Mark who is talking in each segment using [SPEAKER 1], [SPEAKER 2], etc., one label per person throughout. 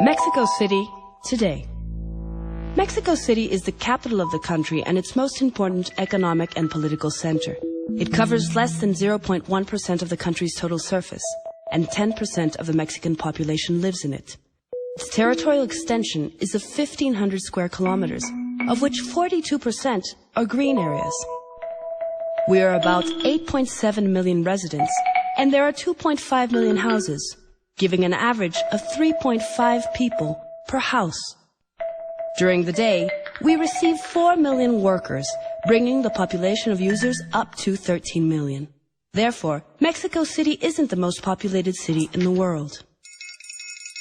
[SPEAKER 1] Mexico City today. Mexico City is the capital of the country and its most important economic and political center. It covers less than 0.1% of the country's total surface, and 10% of the Mexican population lives in it. Its territorial extension is of 1,500 square kilometers, of which 42% are green areas. We are about 8.7 million residents, and there are 2.5 million houses, giving an average of 3.5 people per house. During the day, we receive 4 million workers, bringing the population of users up to 13 million. Therefore, Mexico City isn't the most populated city in the world.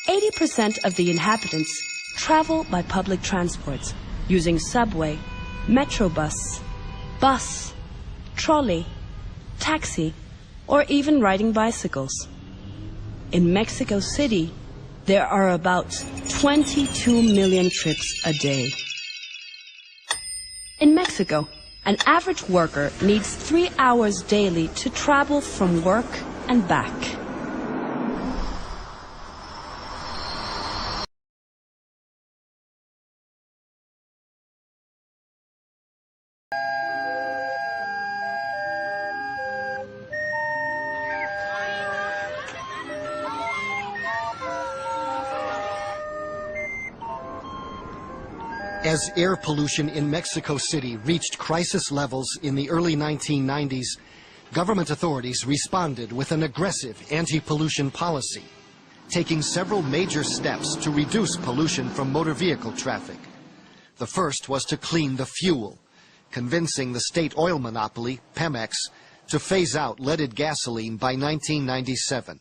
[SPEAKER 1] 80% of the inhabitants travel by public transports, using subway, metrobus, bus, trolley, taxi, or even riding bicycles. In Mexico City, there are about 22 million trips a day. In Mexico, an average worker needs 3 hours daily to travel from work and back.
[SPEAKER 2] As air pollution in Mexico City reached crisis levels in the early 1990s, government authorities responded with an aggressive anti-pollution policy, taking several major steps to reduce pollution from motor vehicle traffic. The first was to clean the fuel, convincing the state oil monopoly, Pemex, to phase out leaded gasoline by 1997.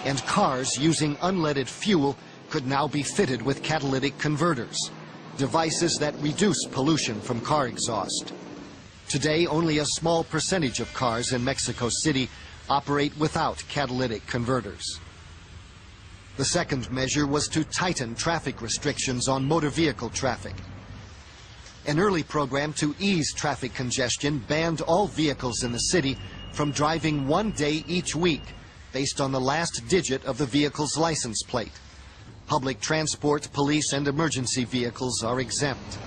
[SPEAKER 2] And cars using unleaded fuel could now be fitted with catalytic converters, devices that reduce pollution from car exhaust. Today, only a small percentage of cars in Mexico City operate without catalytic converters. The second measure was to tighten traffic restrictions on motor vehicle traffic. An early program to ease traffic congestion banned all vehicles in the city from driving 1 day each week based on the last digit of the vehicle's license plate. Public transport, police, and emergency vehicles are exempt.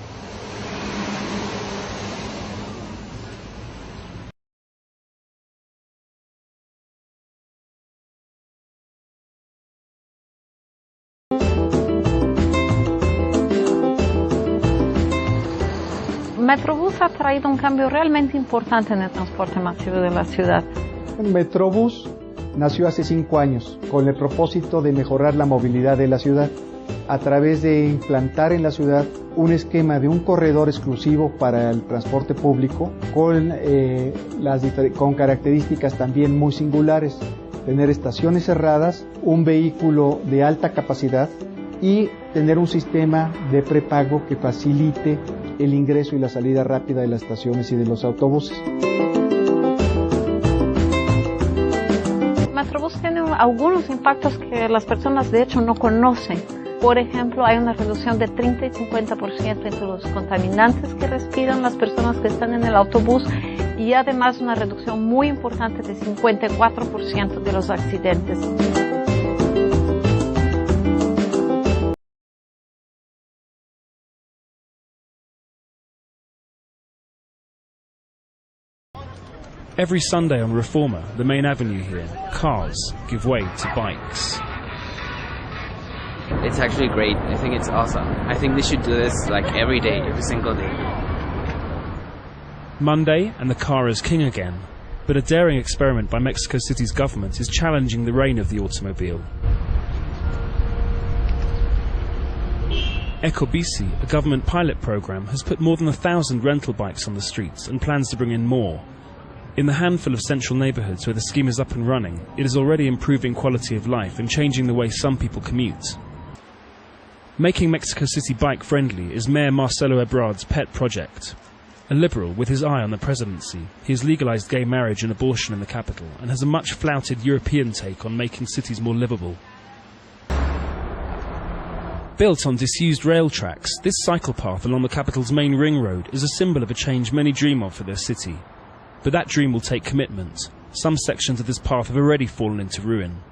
[SPEAKER 3] Metrobús ha traído un cambio realmente importante en el transporte masivo de la ciudad.
[SPEAKER 4] Metrobús nació hace 5 años con el propósito de mejorar la movilidad de la ciudad a través de implantar en la ciudad un esquema de un corredor exclusivo para el transporte público con características también muy singulares, tener estaciones cerradas, un vehículo de alta capacidad y tener un sistema de prepago que facilite el ingreso y la salida rápida de las estaciones y de los autobuses.
[SPEAKER 3] Metrobús tiene algunos impactos que las personas de hecho no conocen. Por ejemplo, hay una reducción de 30 y 50% entre los contaminantes que respiran las personas que están en el autobús y además una reducción muy importante de 54% de los accidentes.
[SPEAKER 5] Every Sunday on Reforma, the main avenue here, cars give way to bikes.
[SPEAKER 6] It's actually great. I think it's awesome. I think they should do this like every day, every single day.
[SPEAKER 5] Monday, and the car is king again. But a daring experiment by Mexico City's government is challenging the reign of the automobile. Ecobici, a government pilot program, has put more than 1,000 rental bikes on the streets and plans to bring in more. In the handful of central neighbourhoods where the scheme is up and running, it is already improving quality of life and changing the way some people commute. Making Mexico City bike-friendly is Mayor Marcelo Ebrard's pet project. A liberal with his eye on the presidency, he has legalised gay marriage and abortion in the capital and has a much flouted European take on making cities more livable. Built on disused rail tracks, this cycle path along the capital's main ring road is a symbol of a change many dream of for their city. But that dream will take commitment. Some sections of this path have already fallen into ruin.